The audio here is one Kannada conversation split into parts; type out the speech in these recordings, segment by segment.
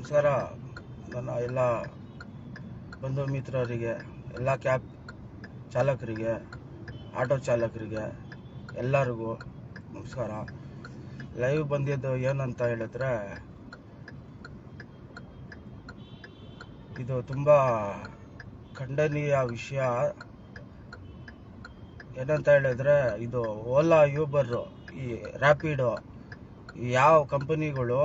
ನಮಸ್ಕಾರ ನನ್ನ ಎಲ್ಲ ಬಂಧು ಮಿತ್ರರಿಗೆ, ಎಲ್ಲ ಕ್ಯಾಬ್ ಚಾಲಕರಿಗೆ, ಆಟೋ ಚಾಲಕರಿಗೆ ಎಲ್ಲರಿಗೂ ನಮಸ್ಕಾರ. ಲೈವ್ ಬಂದಿದ್ದು ಏನಂತ ಹೇಳಿದ್ರೆ, ಇದು ತುಂಬ ಖಂಡನೀಯ ವಿಷಯ. ಏನಂತ ಹೇಳಿದ್ರೆ, ಇದು ಓಲಾ, ಯೂಬರು, ಈ ರ್ಯಾಪಿಡೋ ಯಾವ ಕಂಪನಿಗಳು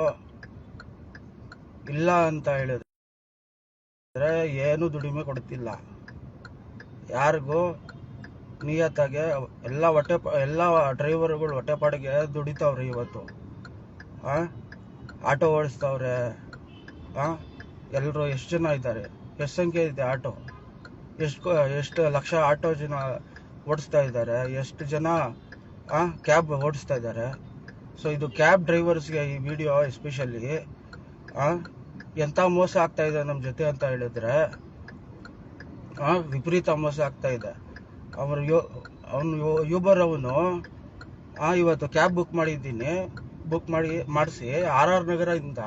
ಇಲ್ಲ ಅಂತ ಹೇಳಿದ್ರೆ ಏನು ದುಡಿಮೆ ಕೊಡ್ತಿಲ್ಲ ಯಾರಿಗೂ. ನಿಯತ್ತಾಗೆ ಎಲ್ಲ ಡ್ರೈವರ್ಗಳು ಹೊಟ್ಟೆಪಾಡಿಗೆ ದುಡಿತಾವ್ರೆ ಇವತ್ತು. ಆಟೋ ಓಡಿಸ್ತವ್ರೆ. ಎಲ್ಲರೂ ಎಷ್ಟು ಜನ ಇದ್ದಾರೆ, ಎಷ್ಟು ಸಂಖ್ಯೆ ಇದೆ ಆಟೋ, ಎಷ್ಟು ಲಕ್ಷ ಆಟೋ ಜನ ಓಡಿಸ್ತಾ ಇದ್ದಾರೆ, ಎಷ್ಟು ಜನ ಕ್ಯಾಬ್ ಓಡಿಸ್ತಾ ಇದ್ದಾರೆ. ಸೊ ಇದು ಕ್ಯಾಬ್ ಡ್ರೈವರ್ಸ್ಗೆ ಈ ವಿಡಿಯೋ ಎಸ್ಪೆಷಲಿ ಎಂಥ ಮೋಸ ಆಗ್ತಾ ಇದೆ ನಮ್ಮ ಜೊತೆ ಅಂತ ಹೇಳಿದ್ರೆ, ವಿಪರೀತ ಮೋಸ ಆಗ್ತಾ ಇದೆ. ಅವನು ಯೂಬರ್ ಅವನು ಇವತ್ತು ಕ್ಯಾಬ್ ಬುಕ್ ಮಾಡಿಸಿ RR ನಗರದಿಂದ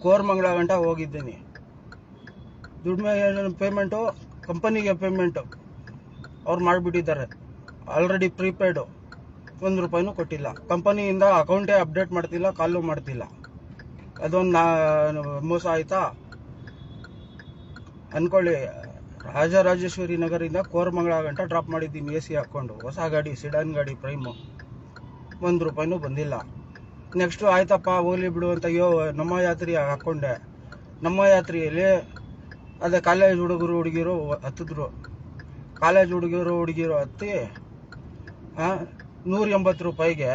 ಕೋರಮಂಗಲ ಗಂಟ ಹೋಗಿದ್ದೀನಿ. ದುಡಿಮೆ ಏನು ಪೇಮೆಂಟು, ಕಂಪನಿಗೆ ಪೇಮೆಂಟು ಅವ್ರು ಮಾಡಿಬಿಟ್ಟಿದ್ದಾರೆ. ಆಲ್ರೆಡಿ ಪ್ರೀಪೇಡು, ₹1 ಕೊಟ್ಟಿಲ್ಲ. ಕಂಪನಿಯಿಂದ ಅಕೌಂಟೇ ಅಪ್ಡೇಟ್ ಮಾಡ್ತಿಲ್ಲ, ಕಾಲು ಮಾಡ್ತಿಲ್ಲ. ಅದೊಂದು ಮೋಸ ಆಯ್ತಾ ಅನ್ಕೊಳ್ಳಿ. ರಾಜರಾಜೇಶ್ವರಿ ನಗರಿಂದ ಕೋರಮಂಗಲ ಗಂಟ ಡ್ರಾಪ್ ಮಾಡಿದ್ದೀನಿ AC ಹಾಕ್ಕೊಂಡು, ಹೊಸ ಗಾಡಿ, ಸಿಡಾನ್ ಗಾಡಿ, ಪ್ರೈಮು. ₹1 ಬಂದಿಲ್ಲ. ನೆಕ್ಸ್ಟು ಆಯ್ತಪ್ಪ ಹೋಗ್ಲಿ ಬಿಡು ಅಂತ ನಮ್ಮ ಯಾತ್ರಿ ಹಾಕ್ಕೊಂಡೆ. ನಮ್ಮ ಯಾತ್ರಿಯಲ್ಲಿ ಅದೇ ಕಾಲೇಜ್ ಹುಡುಗಿರು ಹತ್ತಿದ್ರು. ಕಾಲೇಜ್ ಹುಡುಗಿರು ಹತ್ತಿ ₹180ಗೆ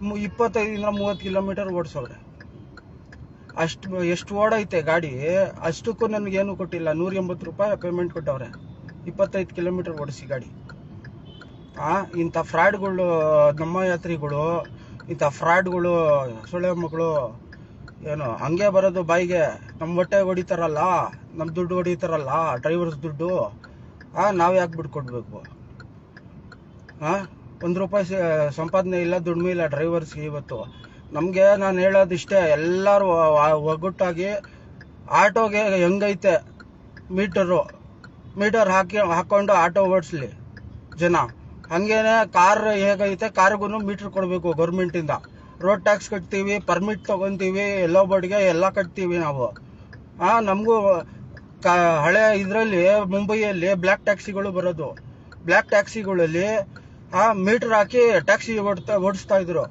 25-30 ಕಿಲೋಮೀಟರ್ ಓಡಿಸೋರೆ. ಎಷ್ಟು ಓಡೈತೆ ಗಾಡಿ, ಅಷ್ಟಕ್ಕೂ ನನಗೇನು ಕೊಟ್ಟಿಲ್ಲ. ₹180 ಪೇಮೆಂಟ್ ಕೊಟ್ಟವ್ರೆ 25 ಕಿಲೋಮೀಟರ್ ಓಡಿಸಿ ಗಾಡಿ. ಇಂಥ ಫ್ರಾಡ್ಗಳು, ನಮ್ಮ ಯಾತ್ರಿಗಳು, ಇಂಥ ಫ್ರಾಡ್ಗಳು, ಸೊಳ್ಳೆ ಮಕ್ಕಳು ಏನು ಹಂಗೆ ಬರೋದು ಬಾಯಿಗೆ. ನಮ್ಮ ಹೊಟ್ಟೆ ಹೊಡಿತಾರಲ್ಲ, ನಮ್ಮ ದುಡ್ಡು ಹೊಡಿತಾರಲ್ಲ, ಡ್ರೈವರ್ಸ್ ದುಡ್ಡು, ನಾವು ಯಾಕೆ ಬಿಟ್ಕೊಡ್ಬೇಕು? ₹1 ಸಂಪಾದನೆ ಇಲ್ಲ, ದುಡಿಮೆ ಇಲ್ಲ ಡ್ರೈವರ್ಸ್ಗೆ ಇವತ್ತು. ನಮಗೆ ನಾನು ಹೇಳೋದಿಷ್ಟೇ, ಎಲ್ಲರೂ ಒಗ್ಗಟ್ಟಾಗಿ ಆಟೋಗೆ ಹೆಂಗೈತೆ ಮೀಟರ್ ಹಾಕೊಂಡು ಆಟೋ ಓಡಿಸ್ಲಿ ಜನ, ಹಂಗೇನೆ ಕಾರ್ ಹೇಗೈತೆ ಕಾರ್ಗೂ ಮೀಟರ್ ಕೊಡಬೇಕು ಗೌರ್ಮೆಂಟಿಂದ. ರೋಡ್ ಟ್ಯಾಕ್ಸ್ ಕಟ್ತೀವಿ, ಪರ್ಮಿಟ್ ತೊಗೊತೀವಿ, ಎಲ್ಲೋ ಬೋರ್ಡ್ಗೆ ಎಲ್ಲ ಕಟ್ತೀವಿ ನಾವು. ನಮಗೂ ಹಳೆ ಇದರಲ್ಲಿ ಮುಂಬೈಯಲ್ಲಿ ಬ್ಲ್ಯಾಕ್ ಟ್ಯಾಕ್ಸಿಗಳು ಬರೋದು. ಬ್ಲ್ಯಾಕ್ ಟ್ಯಾಕ್ಸಿಗಳಲ್ಲಿ ಮೀಟರ್ ಹಾಕಿ ಟ್ಯಾಕ್ಸಿ ಓಡಿಸ್ತಾ ಇದ್ರು.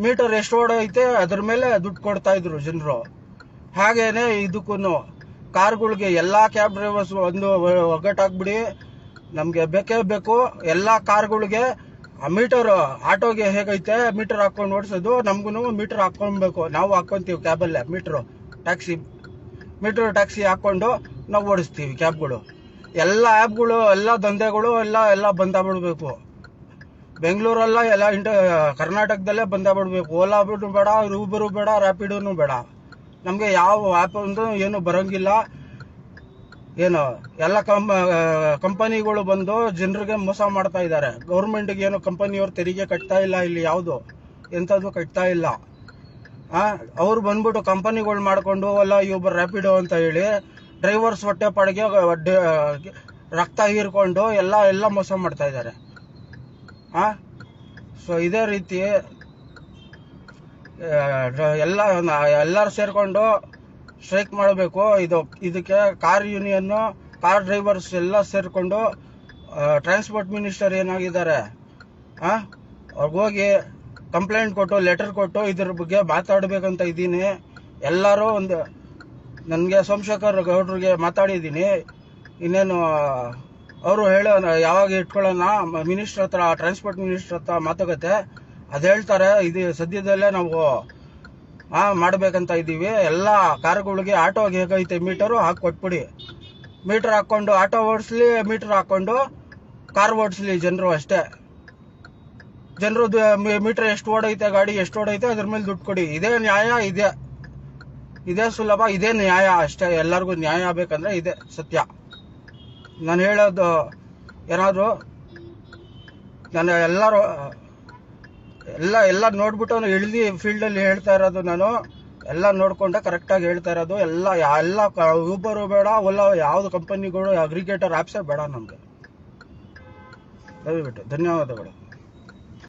ಮೀಟರ್ ಎಷ್ಟು ಓಡೈತೆ ಅದ್ರ ಮೇಲೆ ದುಡ್ಡು ಕೊಡ್ತಾ ಇದ್ರು ಜನರು. ಹಾಗೇನೆ ಇದಕ್ಕೂ ಕಾರ್ಗಳಿಗೆ ಎಲ್ಲ ಕ್ಯಾಬ್ ಡ್ರೈವರ್ಸ್ ಒಂದು ಒಗ್ಗಟ್ಟಾಗ್ಬಿಡಿ. ನಮಗೆ ಬೇಕೇ ಬೇಕು ಎಲ್ಲ ಕಾರ್ಗಳಿಗೆ ಮೀಟರ್. ಆಟೋಗೆ ಹೇಗೈತೆ ಮೀಟರ್ ಹಾಕೊಂಡು ಓಡಿಸೋದು, ನಮಗೂ ಮೀಟರ್ ಹಾಕೊಬೇಕು. ನಾವು ಹಾಕೊಂತೀವಿ ಕ್ಯಾಬಲ್ಲೇ ಮೀಟರ್ ಟ್ಯಾಕ್ಸಿ ಹಾಕೊಂಡು ನಾವು ಓಡಿಸ್ತೀವಿ ಕ್ಯಾಬ್ಗಳು. ಎಲ್ಲ ಆ್ಯಪ್ಗಳು, ಎಲ್ಲ ದಂಧೆಗಳು ಎಲ್ಲ ಬಂದಾಗ್ಬಿಡ್ಬೇಕು. ಬೆಂಗಳೂರಲ್ಲ, ಎಲ್ಲ ಕರ್ನಾಟಕದಲ್ಲೇ ಬಂದಾಗ್ಬಿಡ್ಬೇಕು. ಓಲಾ ಬೇಡ, ಯೂಬರು ಬೇಡ, ರ್ಯಾಪಿಡೋನು ಬೇಡ. ನಮಗೆ ಯಾವ ಆ್ಯಪ್ ಒಂದು ಏನು ಬರೋಂಗಿಲ್ಲ. ಏನು ಎಲ್ಲ ಕಂಪನಿಗಳು ಬಂದು ಜನರಿಗೆ ಮೋಸ ಮಾಡ್ತಾ ಇದ್ದಾರೆ. ಗೌರ್ಮೆಂಟ್ಗೆ ಏನು ಕಂಪನಿಯವ್ರು ತೆರಿಗೆ ಕಟ್ತಾ ಇಲ್ಲ, ಇಲ್ಲಿ ಯಾವುದು ಎಂಥದ್ದು ಕಟ್ತಾ ಇಲ್ಲ. ಅವ್ರು ಬಂದ್ಬಿಟ್ಟು ಕಂಪನಿಗಳು ಮಾಡಿಕೊಂಡು ಓಲಾ, ಯೂಬರ್, ರ್ಯಾಪಿಡೋ ಅಂತ ಹೇಳಿ ಡ್ರೈವರ್ಸ್ ಹೊಟ್ಟೆ ಪಾಡಿಗೆ ರಕ್ತ ಹೀರ್ಕೊಂಡು ಎಲ್ಲ ಮೋಸ ಮಾಡ್ತಾ ಇದ್ದಾರೆ. ಸೊ ಇದೇ ರೀತಿ ಎಲ್ಲರೂ ಸೇರ್ಕೊಂಡು ಸ್ಟ್ರೈಕ್ ಮಾಡಬೇಕು. ಇದಕ್ಕೆ ಕಾರ್ ಯೂನಿಯನ್ನು, ಕಾರ್ ಡ್ರೈವರ್ಸ್ ಎಲ್ಲ ಸೇರ್ಕೊಂಡು ಟ್ರಾನ್ಸ್ಪೋರ್ಟ್ ಮಿನಿಸ್ಟರ್ ಏನಾಗಿದ್ದಾರೆ ಅವ್ರಿಗೆ ಹೋಗಿ ಕಂಪ್ಲೇಂಟ್ ಕೊಟ್ಟು, ಲೆಟರ್ ಕೊಟ್ಟು ಇದ್ರ ಬಗ್ಗೆ ಮಾತಾಡಬೇಕಂತ ಇದ್ದೀನಿ. ಎಲ್ಲರೂ ನನಗೆ ಸೋಮಶೇಖರ್ ಗೌಡ್ರಿಗೆ ಮಾತಾಡಿದ್ದೀನಿ. ಇನ್ನೇನು ಅವರು ಯಾವಾಗ ಇಟ್ಕೊಳ್ಳೋಣ ಮಿನಿಸ್ಟರ್ ಹತ್ರ, ಟ್ರಾನ್ಸ್ಪೋರ್ಟ್ ಮಿನಿಸ್ಟರ್ ಹತ್ರ ಮಾತುಕತೆ. ಅದು ಹೇಳ್ತಾರೆ, ಇದು ಸದ್ಯದಲ್ಲೇ ನಾವು ಮಾಡಬೇಕಂತ ಇದ್ದೀವಿ. ಎಲ್ಲ ಕಾರ್ಗಳಿಗೆ ಆಟೋಗೆ ಹೇಗೈತೆ ಮೀಟರು ಹಾಕಿ ಕೊಟ್ಬಿಡಿ. ಮೀಟರ್ ಹಾಕ್ಕೊಂಡು ಆಟೋ ಓಡಿಸ್ಲಿ, ಮೀಟರ್ ಹಾಕ್ಕೊಂಡು ಕಾರ್ ಓಡಿಸ್ಲಿ ಜನರು ಅಷ್ಟೇ. ಜನರು ಮೀಟರ್ ಎಷ್ಟು ಓಡೈತೆ, ಗಾಡಿ ಎಷ್ಟು ಓಡೈತೆ ಅದ್ರ ಮೇಲೆ ದುಡ್ಡು ಕೊಡಿ. ಇದೇ ನ್ಯಾಯ, ಇದೇ ಸುಲಭ, ಇದೇ ನ್ಯಾಯ ಅಷ್ಟೇ. ಎಲ್ಲರಿಗೂ ನ್ಯಾಯ ಬೇಕಂದ್ರೆ ಇದೇ ಸತ್ಯ. ನಾನು ಹೇಳೋದು ಏನಾದರೂ ನಾನು ಎಲ್ಲ ನೋಡ್ಬಿಟ್ಟು ಇಳಿದು ಫೀಲ್ಡಲ್ಲಿ ಹೇಳ್ತಾ ಇರೋದು. ನಾನು ಎಲ್ಲ ನೋಡ್ಕೊಂಡೆ ಕರೆಕ್ಟಾಗಿ ಹೇಳ್ತಾ ಇರೋದು. ಎಲ್ಲ ಊಬರು ಬೇಡ, ಓಲಾ ಯಾವ್ದು ಕಂಪನಿಗಳು ಅಗ್ರಿಗೇಟರ್ ಆ್ಯಪ್ಸೇ ಬೇಡ ನಮಗೆ. ದಯವಿಟ್ಟು ಧನ್ಯವಾದಗಳು.